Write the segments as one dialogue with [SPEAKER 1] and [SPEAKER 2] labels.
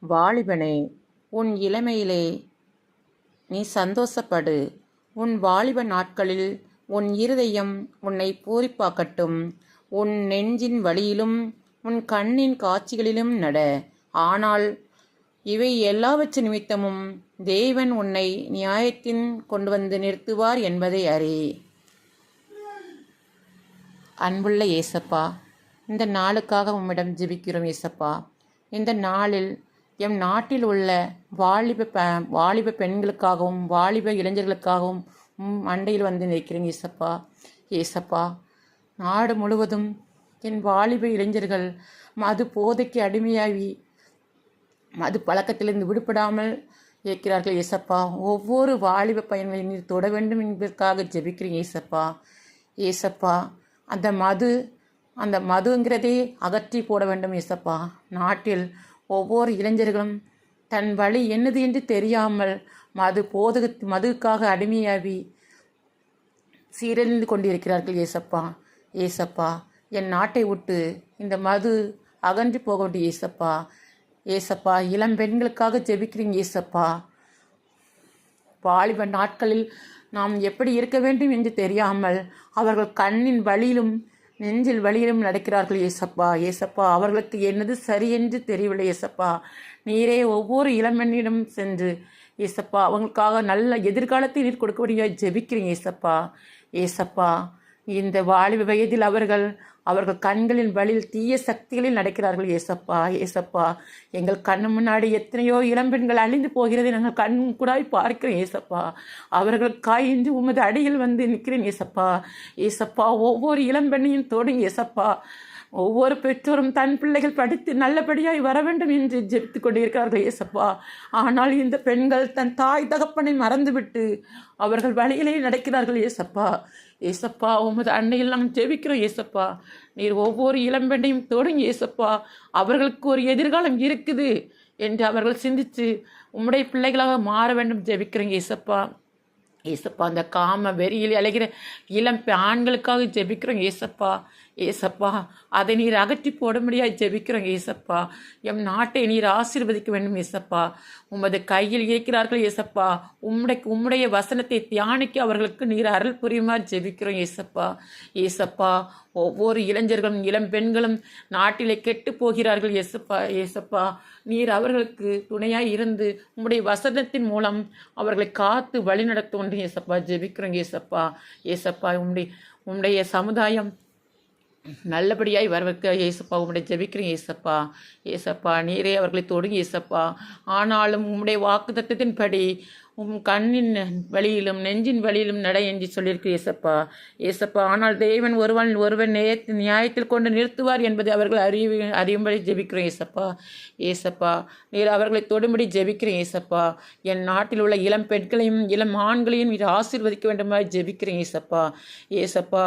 [SPEAKER 1] வாலிபனே, உன் இளமையிலே நீ சந்தோஷப்படு. உன் வாலிப நாட்களில் உன் இருதயம் உன்னை பூரிப்பாக்கட்டும். உன் நெஞ்சின் வழியிலும் உன் கண்ணின் காட்சிகளிலும் நட. ஆனால் இவை எல்லாவற்று நிமித்தமும் தேவன் உன்னை நியாயத்தின் கொண்டு வந்து நிறுத்துவார் என்பதை அறி. அன்புள்ள ஏசப்பா, இந்த நாளுக்காக உம்மிடம் ஜெபிக்கிறோம் ஏசப்பா. இந்த நாளில் எம் நாட்டில் உள்ள வாலிப பெண்களுக்காகவும் வாலிப இளைஞர்களுக்காகவும் அண்டையில் வந்து நிற்கிறேன் ஏசப்பா. ஏசப்பா, நாடு முழுவதும் என் வாலிப இளைஞர்கள் மது போதைக்கு அடிமையாகி மது பழக்கத்திலிருந்து விடுபடாமல் இருக்கிறார்கள் ஏசப்பா. ஒவ்வொரு வாலிப பையன்களையும் நீர் தொட வேண்டும் என்பதற்காக ஜெபிக்கிறேன் ஏசப்பா. ஏசப்பா, அந்த மதுங்கிறதே அகற்றி போட வேண்டும் ஏசப்பா. நாட்டில் ஒவ்வொரு இளைஞர்களும் தன் வழி என்னது என்று தெரியாமல் மதுவுக்காக அடிமையாகி சீரழிந்து கொண்டிருக்கிறார்கள் ஏசப்பா. ஏசப்பா, என் நாட்டை விட்டு இந்த மது அகன்று போக வேண்டிய ஏசப்பா. ஏசப்பா, இளம் பெண்களுக்காக ஜெபிக்கிறீங்க ஏசப்பா. வாலிப நாட்களில் நாம் எப்படி இருக்க வேண்டும் என்று தெரியாமல் அவர்கள் கண்ணின் வழியிலும் நெஞ்சில் வழியிலும் நடக்கிறார்கள் ஏசப்பா. ஏசப்பா, அவர்களுக்கு என்னது சரி என்று தெரியவில்லை ஏசப்பா. நீரே ஒவ்வொரு இளம்பெண்ணிடம் சென்று ஏசப்பா அவங்களுக்காக நல்ல எதிர்காலத்தை நீர் கொடுக்கக்கூடிய ஜெபிக்கிறீங்க ஏசப்பா. ஏசப்பா, இந்த வாலிப வயதில் அவர்கள் கண்களின் வழியில் தீய சக்திகளில் நடக்கிறார்கள் ஏசப்பா. ஏசப்பா, எங்கள் கண்ணு முன்னாடி எத்தனையோ இளம்பெண்கள் அழிந்து போகிறதை நாங்கள் கண் கூடாய் பார்க்கிறோம் ஏசப்பா. அவர்களுக்காய் இன்று உமது அடியில் வந்து நிற்கிறேன் ஏசப்பா. ஏசப்பா, ஒவ்வொரு இளம்பெண்ணையும் தொடுங்க ஏசப்பா. ஒவ்வொரு பெற்றோரும் தன் பிள்ளைகள் படித்து நல்லபடியாய் வர வேண்டும் என்று ஜெபித்து கொண்டிருக்கிறார்கள் ஏசப்பா. ஆனால் இந்த பெண்கள் தன் தாய் தகப்பனை மறந்துவிட்டு அவர்கள் வழியிலே நடக்கிறார்கள் ஏசப்பா. ஏசப்பா, உமது அன்னையில் நாம் ஜெபிக்கிறோம் ஏசப்பா. நீர் ஒவ்வொரு இளம்பெண்ணையும் தொடுங்க ஏசப்பா. அவர்களுக்கு ஒரு எதிர்காலம் இருக்குது என்று அவர்கள் சிந்தித்து உம்முடைய பிள்ளைகளாக மாற வேண்டும் ஜெபிக்கிறோங்க ஏசப்பா. ஏசப்பா, அந்த காம வெறியில் அலைகிற இளம் ஆண்களுக்காக ஜெபிக்கிறோம் ஏசப்பா. ஏசப்பா, அதை நீர் அகற்றி போட முடியாது ஜெபிக்கிறோம் ஏசப்பா. எம் நாட்டை நீர் ஆசீர்வதிக்க வேண்டும் ஏசப்பா. உமது கையில் இருக்கிறார்கள் ஏசப்பா. உம்முடைய வசனத்தை தியானிக்க அவர்களுக்கு நீர் அருள் புரியுமாறு ஜெபிக்கிறோம் ஏசப்பா. ஏசப்பா, ஒவ்வொரு இளைஞர்களும் இளம் பெண்களும் நாட்டிலே கெட்டு போகிறார்கள் ஏசப்பா. ஏசப்பா, நீர் அவர்களுக்கு துணையாய் இருந்து உம்முடைய வசனத்தின் மூலம் அவர்களை காத்து வழி நடத்த ஏசப்பா ஜெபிக்கிறோம் ஏசப்பா. ஏசப்பா, உம்முடைய சமுதாயம் நல்லபடியாய் வரவைக்க ஏசப்பா உம்முடைய ஜெபிக்கிறேன் ஏசப்பா. ஏசப்பா, நீரே அவர்களை தொடுங்க ஏசப்பா. ஆனாலும் உம்முடைய வாக்குத்தத்தத்தின்படி கண்ணின் வழியிலும் நெஞ்சின் வழியிலும் நட என்று சொல்லியிருக்கு ஏசப்பா. ஏசப்பா, ஆனால் தேவன் ஒருவன் நியாயத்தில் கொண்டு நிறுத்துவார் என்பதை அவர்கள் அறியும்படி ஜெபிக்கிறோம் ஏசப்பா. ஏசப்பா, நீர் அவர்களை தொடும்படி ஜெபிக்கிறேன் ஏசப்பா. என் நாட்டில் உள்ள இளம் பெண்களையும் இளம் ஆண்களையும் நீர் ஆசீர்வதிக்க வேண்டுமாய் ஜெபிக்கிறேன் ஏசப்பா. ஏசப்பா,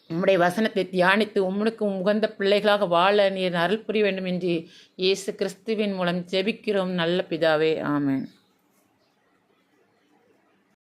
[SPEAKER 1] உம்முடைய வசனத்தை தியானித்து உம்முக்கு உகந்த பிள்ளைகளாக வாழ நீர் அருள் புரிய வேண்டும் என்று இயேசு கிறிஸ்துவின் மூலம் ஜெபிக்கிறோம் நல்ல பிதாவே. ஆமென்.